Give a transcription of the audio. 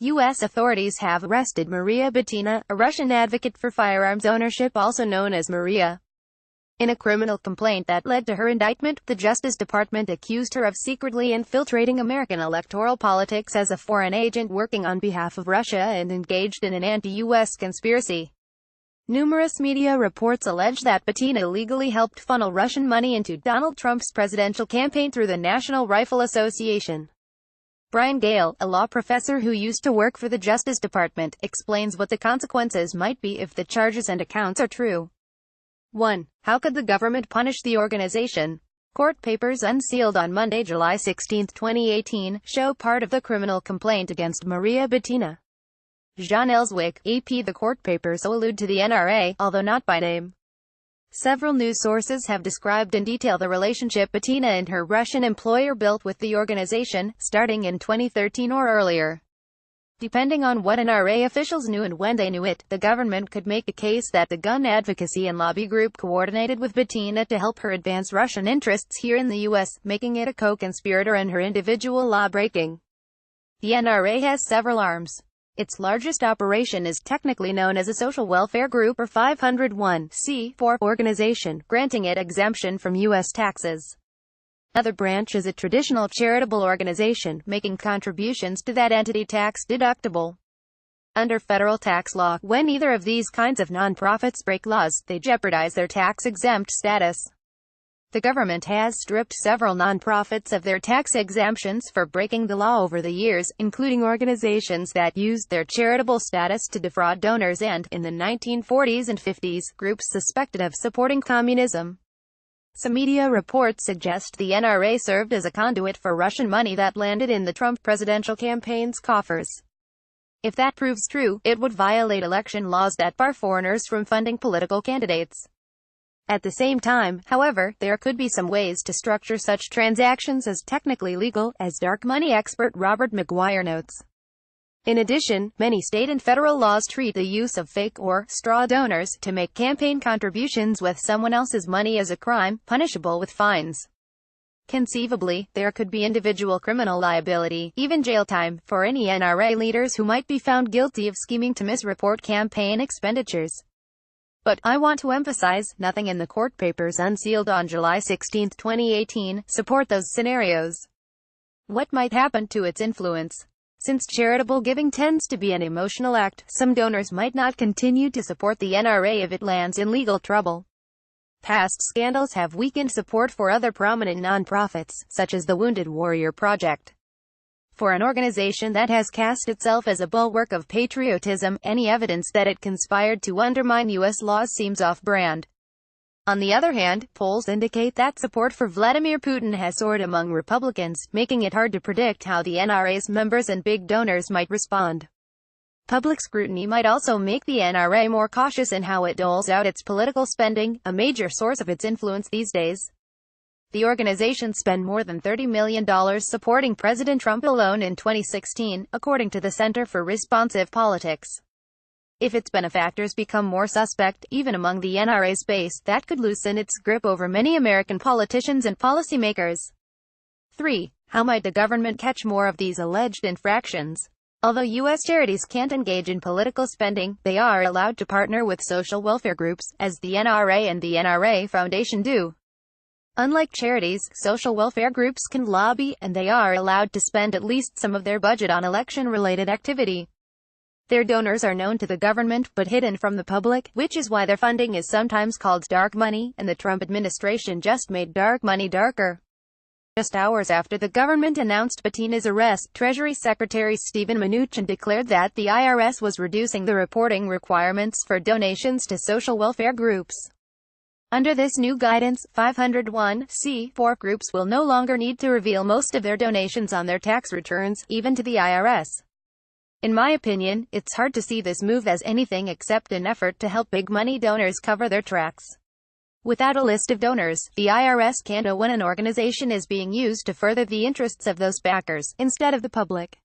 U.S. authorities have arrested Maria Butina, a Russian advocate for firearms ownership also known as Maria. In a criminal complaint that led to her indictment, the Justice Department accused her of secretly infiltrating American electoral politics as a foreign agent working on behalf of Russia and engaged in an anti-U.S. conspiracy. Numerous media reports allege that Butina illegally helped funnel Russian money into Donald Trump's presidential campaign through the National Rifle Association. Brian Gale, a law professor who used to work for the Justice Department, explains what the consequences might be if the charges and accounts are true. 1. How could the government punish the organization? Court papers unsealed on Monday, July 16, 2018, show part of the criminal complaint against Maria Butina. John Ellswick, AP. The court papers allude to the NRA, although not by name. Several news sources have described in detail the relationship Butina and her Russian employer built with the organization, starting in 2013 or earlier. Depending on what NRA officials knew and when they knew it, the government could make a case that the gun advocacy and lobby group coordinated with Butina to help her advance Russian interests here in the U.S., making it a co-conspirator in her individual law-breaking. The NRA has several arms. Its largest operation is technically known as a social welfare group or 501(c)(4) organization, granting it exemption from U.S. taxes. Another branch is a traditional charitable organization, making contributions to that entity tax-deductible. Under federal tax law, when either of these kinds of nonprofits break laws, they jeopardize their tax-exempt status. The government has stripped several nonprofits of their tax exemptions for breaking the law over the years, including organizations that used their charitable status to defraud donors and, in the 1940s and 50s, groups suspected of supporting communism. Some media reports suggest the NRA served as a conduit for Russian money that landed in the Trump presidential campaign's coffers. If that proves true, it would violate election laws that bar foreigners from funding political candidates. At the same time, however, there could be some ways to structure such transactions as technically legal, as dark money expert Robert McGuire notes. In addition, many state and federal laws treat the use of fake or straw donors to make campaign contributions with someone else's money as a crime, punishable with fines. Conceivably, there could be individual criminal liability, even jail time, for any NRA leaders who might be found guilty of scheming to misreport campaign expenditures. But, I want to emphasize, nothing in the court papers unsealed on July 16, 2018, support those scenarios. What might happen to its influence? Since charitable giving tends to be an emotional act, some donors might not continue to support the NRA if it lands in legal trouble. Past scandals have weakened support for other prominent nonprofits, such as the Wounded Warrior Project. For an organization that has cast itself as a bulwark of patriotism, any evidence that it conspired to undermine U.S. laws seems off-brand. On the other hand, polls indicate that support for Vladimir Putin has soared among Republicans, making it hard to predict how the NRA's members and big donors might respond. Public scrutiny might also make the NRA more cautious in how it doles out its political spending, a major source of its influence these days. The organization spent more than $30 million supporting President Trump alone in 2016, according to the Center for Responsive Politics. If its benefactors become more suspect, even among the NRA's base, that could loosen its grip over many American politicians and policymakers. 3. How might the government catch more of these alleged infractions? Although U.S. charities can't engage in political spending, they are allowed to partner with social welfare groups, as the NRA and the NRA Foundation do. Unlike charities, social welfare groups can lobby, and they are allowed to spend at least some of their budget on election-related activity. Their donors are known to the government, but hidden from the public, which is why their funding is sometimes called dark money, and the Trump administration just made dark money darker. Just hours after the government announced Butina's arrest, Treasury Secretary Steven Mnuchin declared that the IRS was reducing the reporting requirements for donations to social welfare groups. Under this new guidance, 501(c)(4) groups will no longer need to reveal most of their donations on their tax returns, even to the IRS. In my opinion, it's hard to see this move as anything except an effort to help big money donors cover their tracks. Without a list of donors, the IRS can't know when an organization is being used to further the interests of those backers, instead of the public.